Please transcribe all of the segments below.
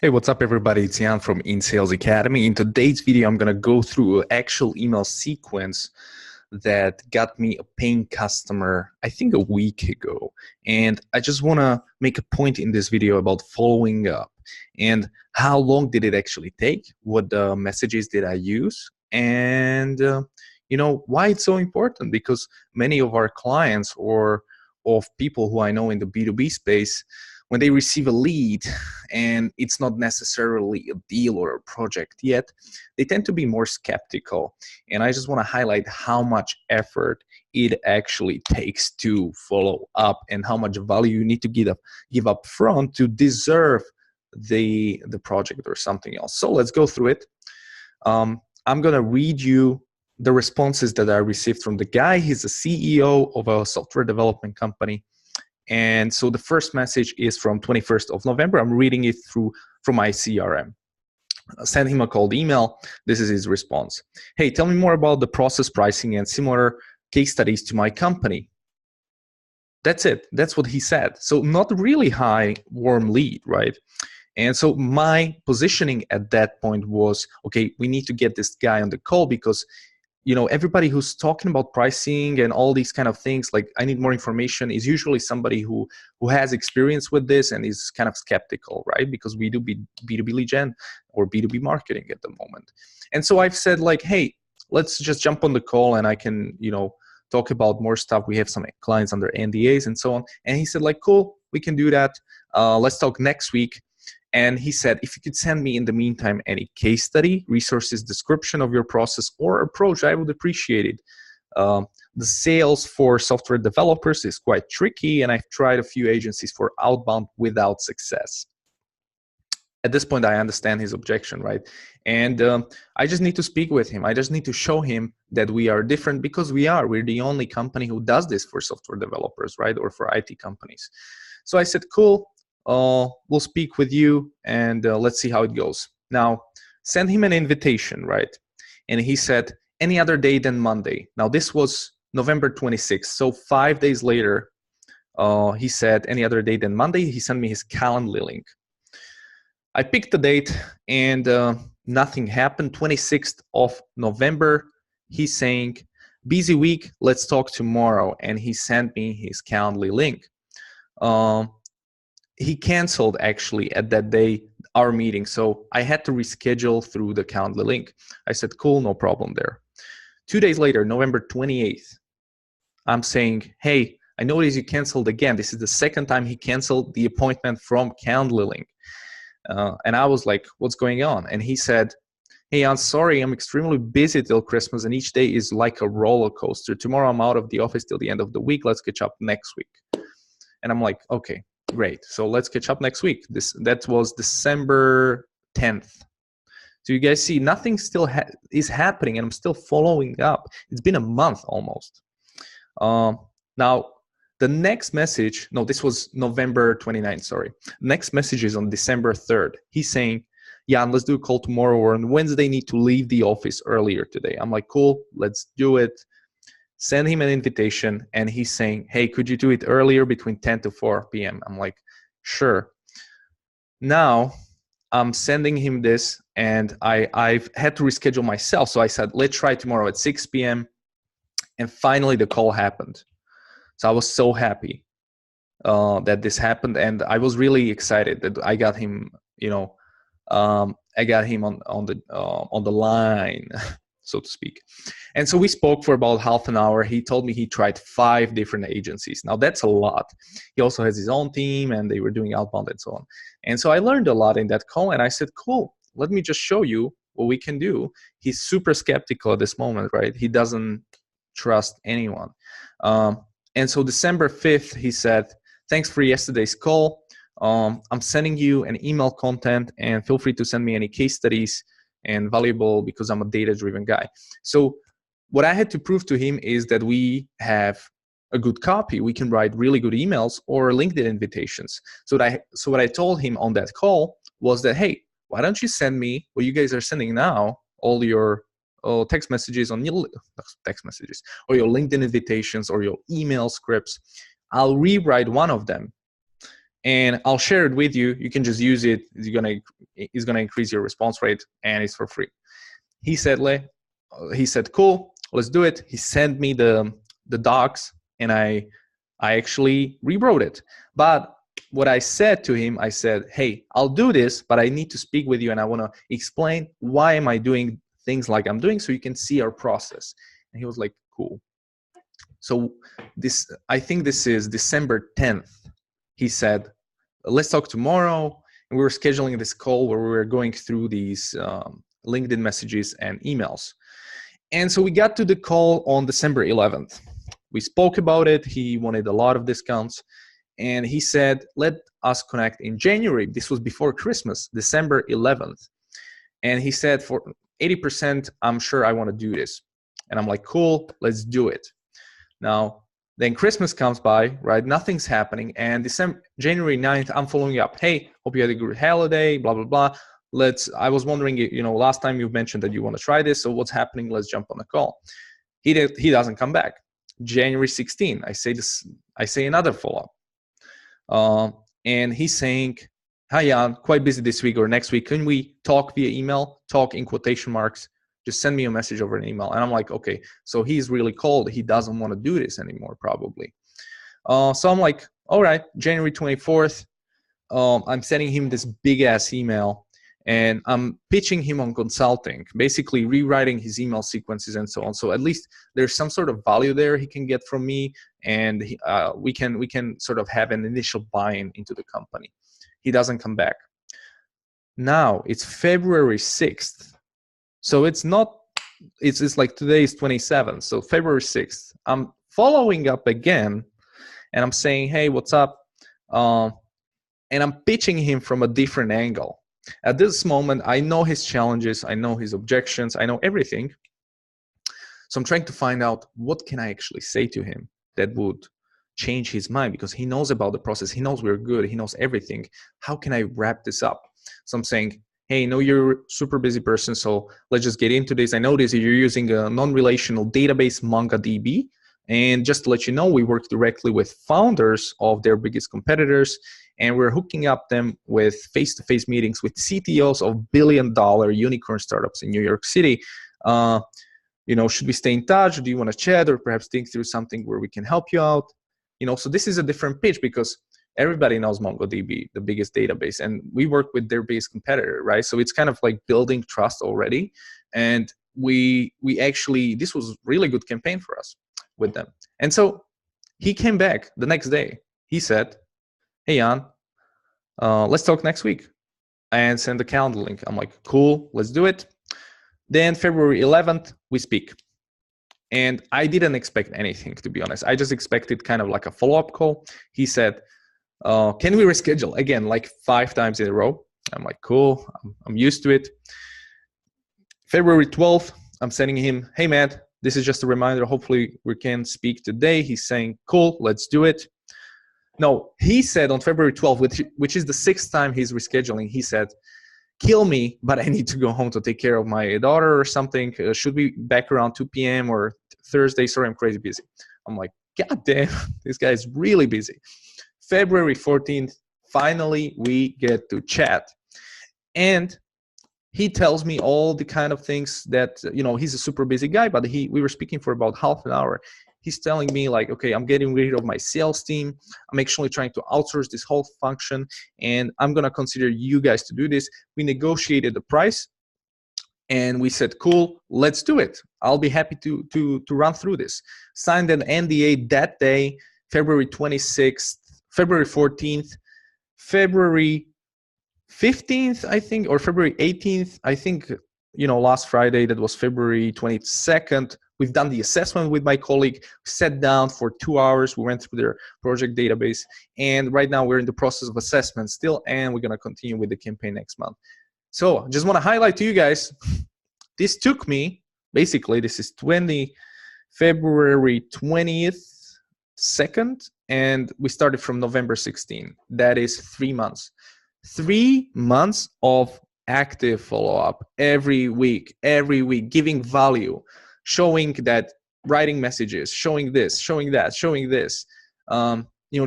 Hey, what's up everybody? It's Jan from In Sales Academy. In today's video, I'm going to go through an actual email sequence that got me a paying customer, I think a week ago. And I just want to make a point in this video about following up and how long did it actually take, what messages did I use, and why it's so important, because many of our clients or of people who I know in the B2B space, when they receive a lead and it's not necessarily a deal or a project yet, they tend to be more skeptical. And I just want to highlight how much effort it actually takes to follow up and how much value you need to give up front to deserve the project or something else. So let's go through it. I'm going to read you the responses that I received from the guy. He's a CEO of a software development company. And so the first message is from 21st of November. I'm reading it from my CRM. I sent him a cold email. This is his response. Hey, tell me more about the process, pricing, and similar case studies to my company. That's it. That's what he said. So not really high warm lead, right? And so my positioning at that point was, okay, we need to get this guy on the call because everybody who's talking about pricing and all these kind of things, like I need more information, is usually somebody who has experience with this and is kind of skeptical, right? Because we do B2B lead gen or B2B marketing at the moment. And so I've said like, hey, let's just jump on the call and I can, talk about more stuff. We have some clients under NDAs and so on. And he said like, cool, we can do that. Let's talk next week. And he said, if you could send me in the meantime any case study, resources, description of your process or approach, I would appreciate it. The sales for software developers is quite tricky, and I've tried a few agencies for outbound without success. At this point, I understand his objection, right? And I just need to speak with him. I just need to show him that we are different, because we're the only company who does this for software developers, right? Or for IT companies. So I said, cool. We'll speak with you and let's see how it goes. Now, send him an invitation, right? And he said, any other day than Monday. Now, this was November 26th. So 5 days later, he said, any other day than Monday. He sent me his Calendly link. I picked the date and nothing happened. 26th of November, he's saying, busy week, let's talk tomorrow. And he sent me his Calendly link. He canceled actually at that day our meeting, so I had to reschedule through the Calendly link. I said, cool, no problem there. 2 days later, November 28th, I'm saying, hey, I noticed you canceled again. This is the second time he canceled the appointment from Calendly link. And I was like, what's going on? And he said, hey, I'm sorry, I'm extremely busy till Christmas and each day is like a roller coaster. Tomorrow I'm out of the office till the end of the week. Let's catch up next week. And I'm like, okay. Great. So let's catch up next week. That was December 10th. So you guys see, nothing still is happening, and I'm still following up. It's been a month almost. Now, the next message, no, this was November 29th, sorry. Next message is on December 3rd. He's saying, yeah, let's do a call tomorrow, or on Wednesday, need to leave the office earlier today. I'm like, cool, let's do it. Send him an invitation, and he's saying, hey, could you do it earlier between 10 to 4 p.m.? I'm like, sure. Now I'm sending him this, and I've had to reschedule myself. So I said, let's try tomorrow at 6 p.m. And finally the call happened. So I was so happy that this happened, and I was really excited that I got him, I got him on the line, so to speak. And so we spoke for about half an hour. He told me he tried 5 different agencies. Now that's a lot. He also has his own team, and they were doing outbound and so on. And so I learned a lot in that call, and I said, cool, let me just show you what we can do. He's super skeptical at this moment, right? He doesn't trust anyone. And so December 5th, he said, thanks for yesterday's call. I'm sending you an email content, and feel free to send me any case studies and valuable, because I'm a data-driven guy. So what I had to prove to him is that we have a good copy. We can write really good emails or LinkedIn invitations. So what I told him on that call was that, hey, why don't you send me what you guys are sending now, all your text messages or your LinkedIn invitations or your email scripts. I'll rewrite one of them, and I'll share it with you. You can just use it. It's gonna increase your response rate, and it's for free. He said, cool, let's do it. He sent me the docs, and I actually rewrote it. But what I said to him, I said, hey, I'll do this, but I need to speak with you, and I want to explain why am I doing things like I'm doing, so you can see our process. And he was like, cool. So I think this is December 10th. He said, let's talk tomorrow. And we were scheduling this call where we were going through these LinkedIn messages and emails. And so we got to the call on December 11th. We spoke about it. He wanted a lot of discounts. And he said, let us connect in January. This was before Christmas, December 11th. And he said, for 80%, I'm sure I want to do this. And I'm like, cool, let's do it. Now, then Christmas comes by, right? Nothing's happening. And January 9th, I'm following up. Hey, hope you had a good holiday, blah, blah, blah. I was wondering, last time you mentioned that you want to try this. So what's happening? Let's jump on a call. He doesn't come back. January 16th, I say another follow-up. And he's saying, hi, Jan, quite busy this week or next week. Can we talk via email? Talk in quotation marks. Just send me a message over an email. And I'm like, okay, so he's really cold. He doesn't want to do this anymore, probably. So I'm like, all right, January 24th, I'm sending him this big ass email, and I'm pitching him on consulting, basically rewriting his email sequences and so on. So at least there's some sort of value there he can get from me, and we can sort of have an initial buy-in into the company. He doesn't come back. Now it's February 6th. So it's like today is 27th. So February 6th, I'm following up again, and I'm saying, hey, what's up? And I'm pitching him from a different angle. At this moment, I know his challenges, I know his objections, I know everything. So I'm trying to find out what can I actually say to him that would change his mind, because he knows about the process, he knows we're good, he knows everything. How can I wrap this up? So I'm saying, hey, I know you're a super busy person, so let's just get into this. I notice that you're using a non-relational database, MongoDB. And just to let you know, we work directly with founders of their biggest competitors, and we're hooking up them with face-to-face meetings with CTOs of billion-dollar unicorn startups in New York City. Should we stay in touch? Do you want to chat, or perhaps think through something where we can help you out? So this is a different pitch, because everybody knows MongoDB, the biggest database, and we work with their biggest competitor, right? So it's kind of like building trust already. And we actually, this was a really good campaign for us with them. And so he came back the next day. He said, hey, Jan, let's talk next week, and send the calendar link. I'm like, cool, let's do it. Then February 11th, we speak. And I didn't expect anything, to be honest. I just expected kind of like a follow-up call. He said, can we reschedule? Again, like 5 times in a row. I'm like, cool, I'm used to it. February 12th, I'm sending him, hey, man, this is just a reminder. Hopefully we can speak today. He's saying, cool, let's do it. No, he said on February 12th, which is the 6th time he's rescheduling, he said, kill me, but I need to go home to take care of my daughter or something. Should be back around 2 p.m. or Thursday. Sorry, I'm crazy busy. I'm like, God damn, this guy is really busy. February 14th, finally we get to chat. And he tells me all the kind of things that, he's a super busy guy, but we were speaking for about half an hour. He's telling me like, okay, I'm getting rid of my sales team. I'm actually trying to outsource this whole function, and I'm going to consider you guys to do this. We negotiated the price, and we said, cool, let's do it. I'll be happy to run through this. Signed an NDA that day, February 26th, February 14th, February 15th, I think, or February 18th, I think, last Friday, that was February 22nd. We've done the assessment with my colleague, sat down for 2 hours. We went through their project database. And right now we're in the process of assessment still, and we're going to continue with the campaign next month. So I just want to highlight to you guys, this took me, basically, this is February 20th, 2nd, and we started from November 16. That is 3 months. 3 months of active follow-up every week, giving value, showing that, writing messages, showing this, showing that, showing this,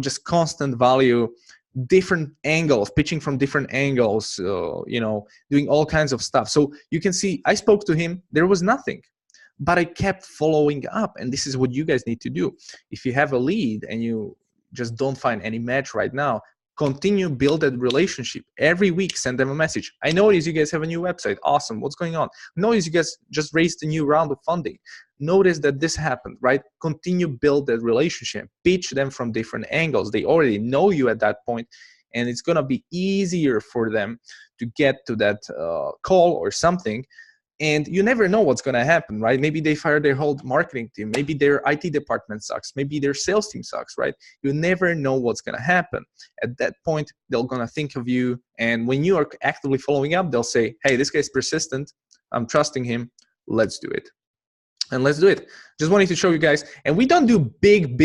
just constant value different angles, pitching from different angles, doing all kinds of stuff. So you can see I spoke to him, there was nothing, but I kept following up. And this is what you guys need to do. If you have a lead and you just don't find any match right now, continue build that relationship. Every week send them a message. I notice you guys have a new website. Awesome. What's going on? Notice you guys just raised a new round of funding. Notice that this happened, right? Continue build that relationship. Pitch them from different angles. They already know you at that point, and it's going to be easier for them to get to that call or something. And you never know what's going to happen, right? Maybe they fire their whole marketing team. Maybe their IT department sucks. Maybe their sales team sucks, right? You never know what's going to happen. At that point, they're going to think of you. And when you are actively following up, they'll say, hey, this guy's persistent. I'm trusting him. Let's do it. And let's do it. Just wanted to show you guys. And we don't do big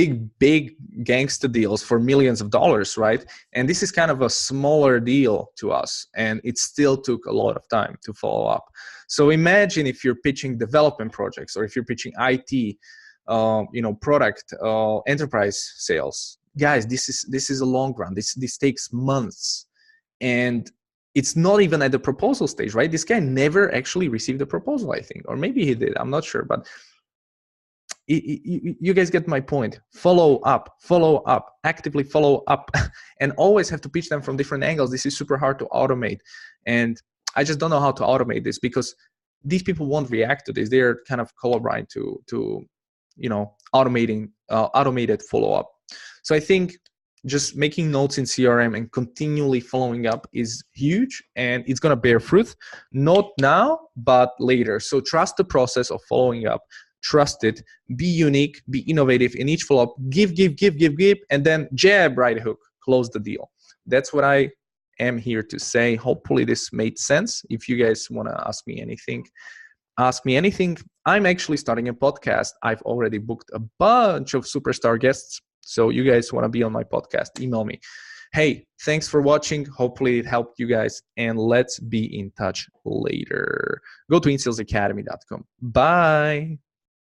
gangster deals for millions of dollars, right? And this is kind of a smaller deal to us. And it still took a lot of time to follow up. So imagine if you're pitching development projects, or if you're pitching IT, product, enterprise sales. Guys, this is a long run. This takes months. And it's not even at the proposal stage, right? This guy never actually received a proposal, I think. Or maybe he did, I'm not sure. But you guys get my point. Follow up, actively follow up. And always have to pitch them from different angles. This is super hard to automate. And I just don't know how to automate this, because these people won't react to this. They're kind of colorblind to automated follow-up. So I think just making notes in CRM and continually following up is huge, and it's going to bear fruit, not now, but later. So trust the process of following up. Trust it. Be unique. Be innovative in each follow-up. Give, and then jab, right hook. Close the deal. That's what I am here to say. Hopefully this made sense. If you guys want to ask me anything, ask me anything. I'm actually starting a podcast. I've already booked a bunch of superstar guests. So you guys want to be on my podcast, email me. Hey, thanks for watching. Hopefully it helped you guys, and let's be in touch later. Go to insalesacademy.com. Bye.